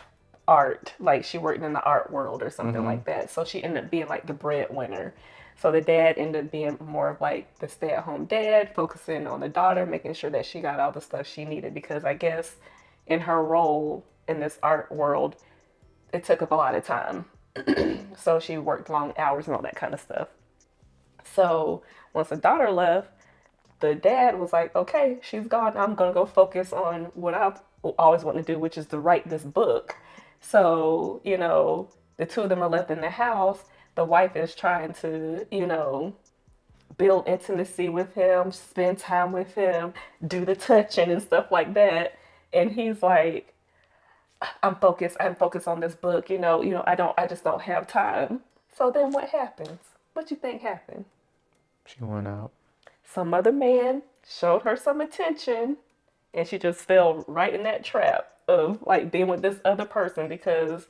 art. Like she worked in the art world or something Mm-hmm. like that. So she ended up being like the breadwinner. So the dad ended up being more of like the stay at home dad, focusing on the daughter, making sure that she got all the stuff she needed because I guess in her role in this art world, it took up a lot of time. So she worked long hours and all that kind of stuff. So once the daughter left, the dad was like, okay, she's gone. I'm going to go focus on what I've always wanted to do, which is to write this book. So, the two of them are left in the house. The wife is trying to, build intimacy with him, spend time with him, do the touching and stuff like that. And he's like, I'm focused on this book, I just don't have time. So then what happens? What you think happened? She went out. Some other man showed her some attention and she just fell right in that trap of like being with this other person because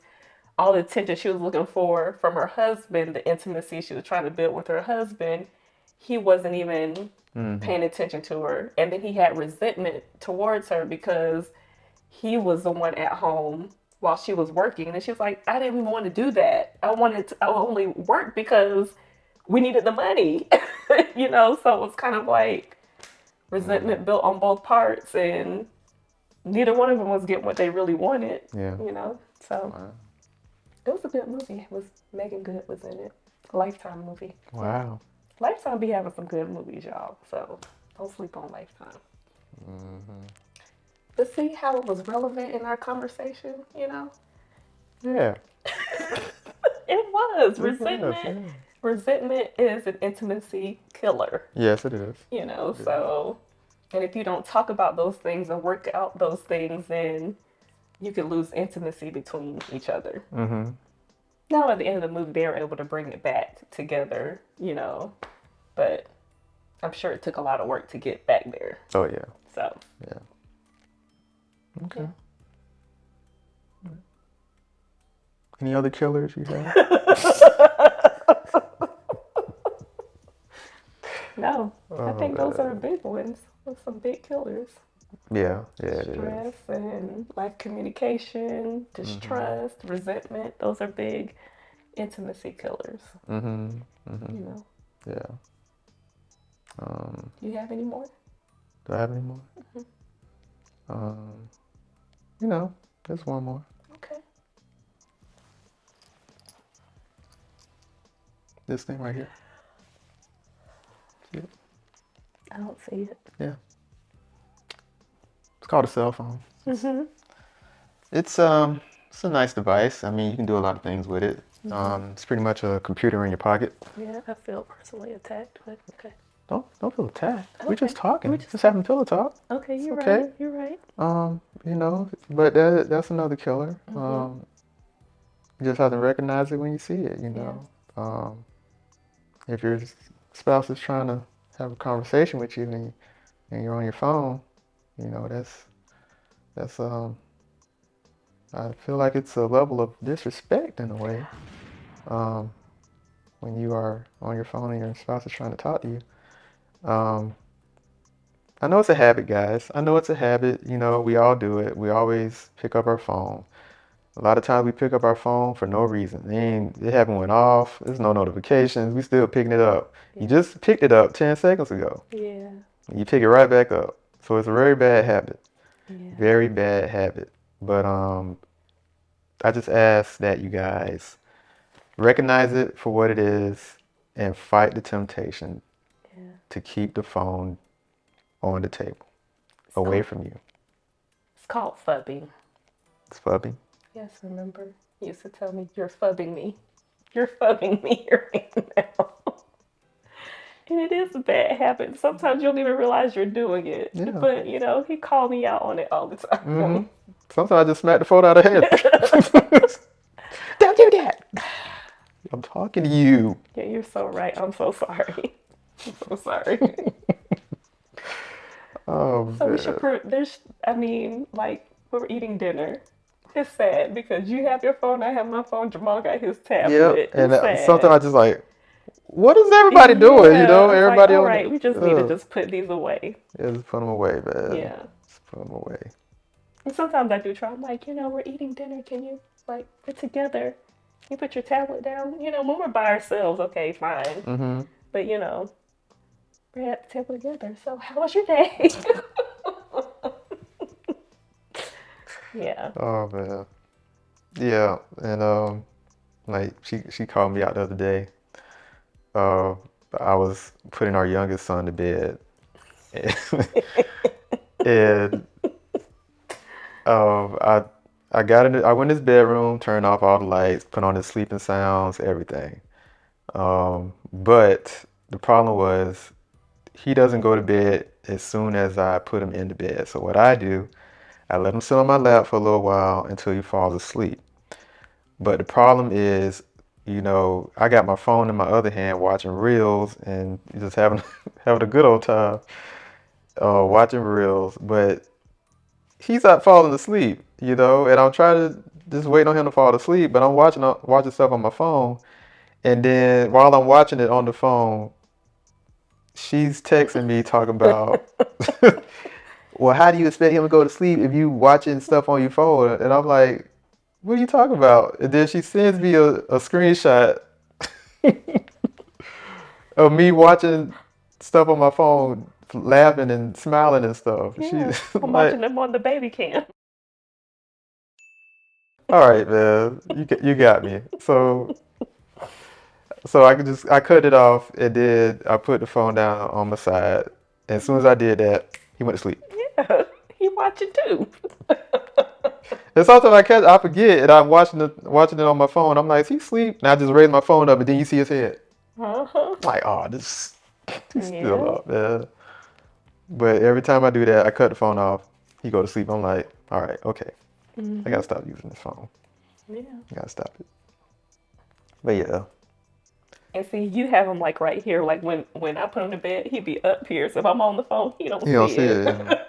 all the attention she was looking for from her husband, the intimacy she was trying to build with her husband, he wasn't even Mm-hmm. paying attention to her. And then he had resentment towards her because he was the one at home while she was working. And she was like, I didn't even want to do that. I only worked because we needed the money, So it was kind of like resentment built on both parts, and neither one of them was getting what they really wanted, Yeah. So Wow. it was a good movie. It was Megan Good was in it. Lifetime movie. Yeah. Wow. Lifetime be having some good movies, y'all. So don't sleep on Lifetime. Mm-hmm. But see how it was relevant in our conversation. Yeah. It was It was. resentment. Yeah. Resentment is an intimacy killer. Yes, it is. It is. So, and if you don't talk about those things and work out those things, then you could lose intimacy between each other. Mm-hmm. Now, at the end of the movie, they were able to bring it back together, but I'm sure it took a lot of work to get back there. Oh yeah. So, Yeah. Okay. yeah. Any other killers you have? No, I Oh think those are man. big ones. Those some big killers. Yeah. Yeah, it is. Stress and lack communication, Mm-hmm. distrust, resentment. Those are big intimacy killers. Mm-hmm. You Mm-hmm. know. Yeah. Um, Do you have any more? do I have any more? Um, you know, there's one more. Okay. This thing right here. See it? I don't see it. Yeah. It's called a cell phone. Mm-hmm. It's a nice device. I mean, you can do a lot of things with it. Mm-hmm. It's pretty much a computer in your pocket. Yeah, I feel personally attacked, but okay. Don't feel attacked. We're Okay. just talking. We're Just just having pillow talk. okay. It's You're okay. right. You're right. But that's another killer. Mm-hmm. You just have to recognize it when you see it, you Yeah. know. If your spouse is trying to have a conversation with you and you're on your phone, that's I feel like it's a level of disrespect in a way. Um, when you are on your phone and your spouse is trying to talk to you. I know it's a habit, guys. I know it's a habit. We all do it. We always pick up our phone. A lot of times we pick up our phone for no reason. It haven't went off. There's no notifications. We still picking it up. You Yeah. just picked it up 10 seconds ago. Yeah. You pick it right back up. So it's a very bad habit. Yeah. Very bad habit. But I just ask that you guys recognize it for what it is and fight the temptation Yeah. to keep the phone on the table, It's away called, from you. it's called fubbing. It's fubbing. Yes, remember? You used to tell me you're fubbing me. You're fucking me right now. And it is a bad habit. Sometimes you don't even realize you're doing it. Yeah. But, he called me out on it all the Mm-hmm. time. Sometimes I just smack the phone out of her hand. Don't do that. I'm talking to you. Yeah, you're so right. I'm so sorry. I'm so sorry. Oh So we should man. like, we're eating dinner. It's sad because you have your phone, I have my phone, Jamal got his Yep. tablet. And It's sometimes sad. I just like, what is everybody doing? Yeah, it's like, Everybody all on right, we just the. need to just put these away. Yeah, just put them away, man. Yeah. Just put them away. And sometimes I do try. I'm like, we're eating dinner. Can you, like, put together? Can you put your tablet down? When we're by ourselves, okay, fine. Mm-hmm. But, we're at the table together. So, how was your day? Yeah. Oh man. Yeah, and like she called me out the other day. Uh, I was putting our youngest son to bed, and, and I went in his bedroom, turned off all the lights, put on his sleeping sounds, everything. But the problem was he doesn't go to bed as soon as I put him into bed. So what I do, I let him sit on my lap for a little while until he falls asleep. But the problem is, I got my phone in my other hand watching reels and just having having a good old time watching reels. But he's not falling asleep, and I'm trying to just wait on him to fall asleep. But I'm watching stuff on my phone, and then while I'm watching it on the phone, she's texting me talking about, well, how do you expect him to go to sleep if you watching stuff on your phone? And I'm like, what are you talking about? And then she sends me a screenshot of me watching stuff on my phone, laughing and smiling and stuff. Yeah. She's I'm like, watching them on the baby cam. all right, man, you got me. So I cut it off and then I put the phone down on my side. And as soon as I did that, he went to sleep. Yeah. He watching too. And sometimes I forget and I'm watching it on my phone. I'm like, is he asleep? And I just raise my phone up and then you see his head. Uh-huh. I'm like, oh, he's still Yeah. up, man. But every time I do that, I cut the phone off. He go to sleep. I'm like, all right, okay. I Mm-hmm. gotta stop using this phone. Yeah. I gotta stop it. But yeah, And see, you have him like right here. Like when I put him to bed, he'd be up here. So if I'm on the phone, he don't you don't see see it. it. Yeah.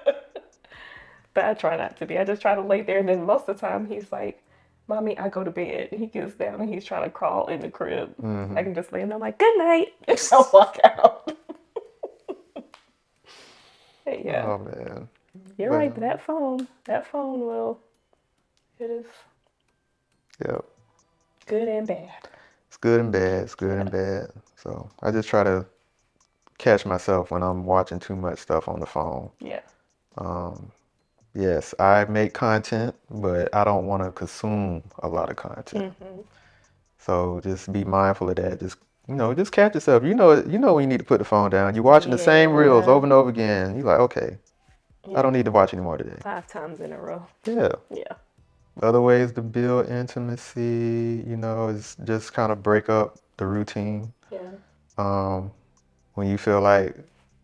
But I try not to be. I just try to lay there, and then most of the time he's like, "Mommy, I go to bed." And he gets down and he's trying to crawl in the crib. I can just lay him. I'm like, "Good night." And I'll walk out. But yeah, Oh man. you're But right. That phone will. It is yeah, good and bad. it's good and bad. It's good Yeah. and bad. So I just try to catch myself when I'm watching too much stuff on the phone. Yeah. Um, yes, I make content, but I don't want to consume a lot of content. Mm-hmm. So just be mindful of that. Just catch yourself. You know when you need to put the phone down. You're watching the same reels Yeah. over and over again. You're like, okay, I Yeah. don't need to watch anymore today. 5 times in a row. Yeah. Yeah. Other ways to build intimacy, is just kind of break up the routine. Yeah. Um, when you feel like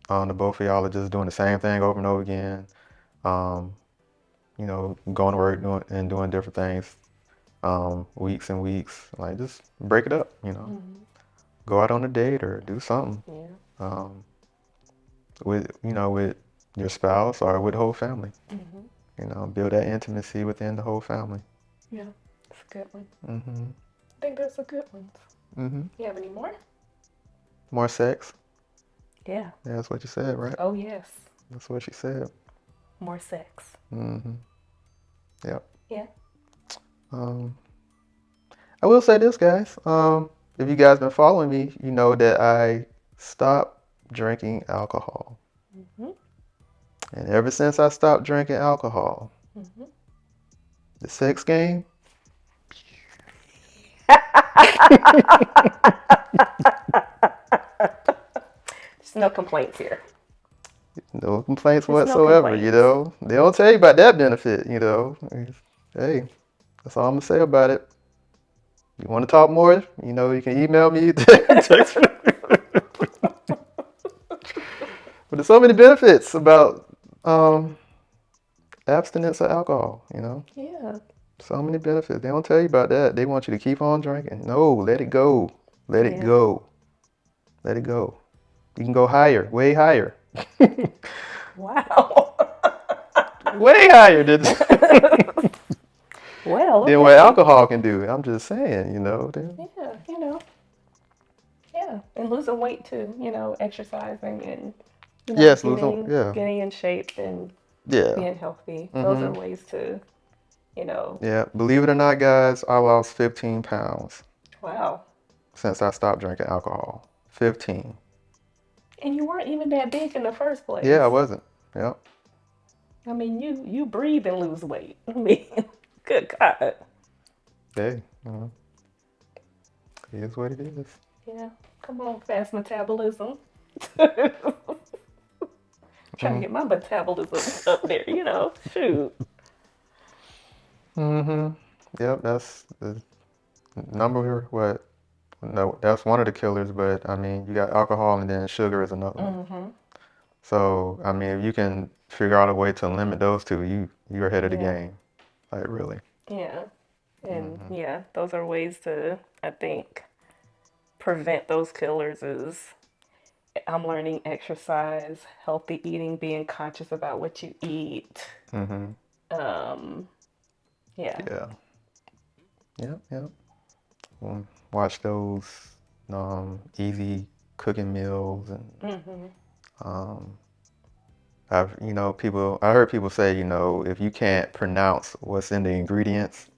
the both of y'all are just doing the same thing over and over again. Um, going to work doing different things, weeks and weeks. Like just break it up. Mm-hmm. Go out on a date or do something. Yeah. Um, with your spouse or with the whole family. Mm-hmm. Build that intimacy within the whole family. Yeah. It's a good one. hmm I think those are good ones. hmm You have any more? More sex. Yeah. Yeah, that's what you said, right? Oh, yes. That's what you said. More sex. hmm Yep. Yeah. Um, I will say this, guys. If you guys been following me, you know that I stopped drinking alcohol. Mm-hmm. And ever since I stopped drinking alcohol, Mm-hmm. the sex game, There's no complaints here. no complaints There's no whatsoever, complaints. They don't tell you about that benefit, Hey, that's all I'm gonna say about it. You want to talk more? You can email me, text me. But there's so many benefits about um, abstinence of alcohol. Yeah. So many benefits. They don't tell you about that. They want you to keep on drinking. No, let it go. Let it Yeah. go. Let it go. You can go higher, way higher. Wow. Way higher than, Well, than what okay. alcohol can do. I'm just saying. Yeah, yeah. And losing weight too, exercising and, Yes, losing. getting Yeah. getting in shape and Yeah. being healthy. Those are Mm-hmm. ways to, you know, Yeah. Believe it or not, guys, I lost 15 pounds wow. since I stopped drinking alcohol. 15. And you weren't even that big in the first Yeah, I place. wasn't. Yep. I mean, you breathe and lose weight. I mean, good God. Hey, it is what it is. Yeah. Come on, fast metabolism. Trying to Mm-hmm. get my metabolism up there, Shoot. Mm-hmm. Yep, that's the number what? No, that's one of the killers, but I mean, you got alcohol and then sugar is another one. Mm-hmm. So, I mean, if you can figure out a way to limit those two, you're ahead of the Yeah. game. Like really. Yeah. And Hmm. yeah, those are ways to, I think, prevent those killers is I'm learning exercise, healthy eating, being conscious about what you eat. Hmm. Um, yeah. Yeah. Yep, yep. Watch those easy cooking meals and Mm-hmm. um I heard people say, if you can't pronounce what's in the ingredients,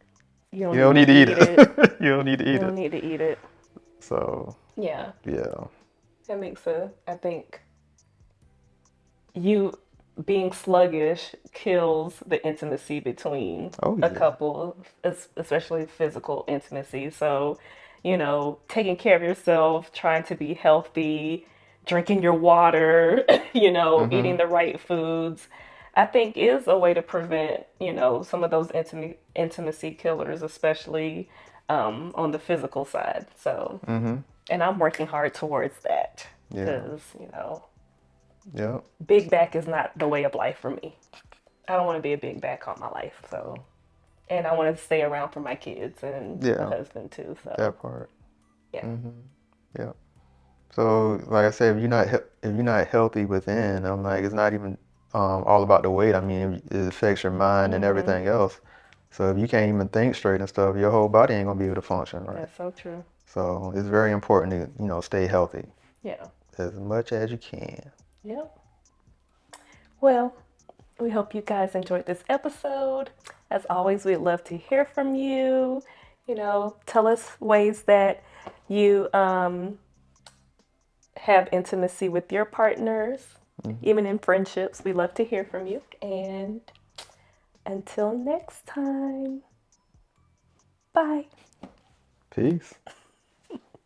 You you don't don't need need to to eat eat it. it. You don't need to You eat don't it. need to eat it. So, Yeah. yeah. That makes I think you being sluggish kills the intimacy between Oh a yeah. couple, especially physical intimacy. So, taking care of yourself, trying to be healthy, drinking your water, eating Hmm. the right foods, I think is a way to prevent, some of those intimacy killers, especially on the physical side. So, Hmm. and I'm working hard towards that Yeah. because, Yeah. big back is not the way of life for me. I don't want to be a big back all my life. So, and I want to stay around for my kids and my Yeah. husband too. So, That part. yeah. Hmm. Yeah. So, like I said, if you're not healthy within, I'm like, it's not even all about the weight. I mean, it affects your mind and Mhm. everything else. So if you can't even think straight and stuff, your whole body ain't gonna be able to function right. That's so true. So it's very important to, stay healthy Yeah. as much as you can. Yep. Well, we hope you guys enjoyed this episode. As always, we'd love to hear from you. Tell us ways that you have intimacy with your partners, Hmm. even in friendships. We love to hear from you. And until next time, bye. Peace.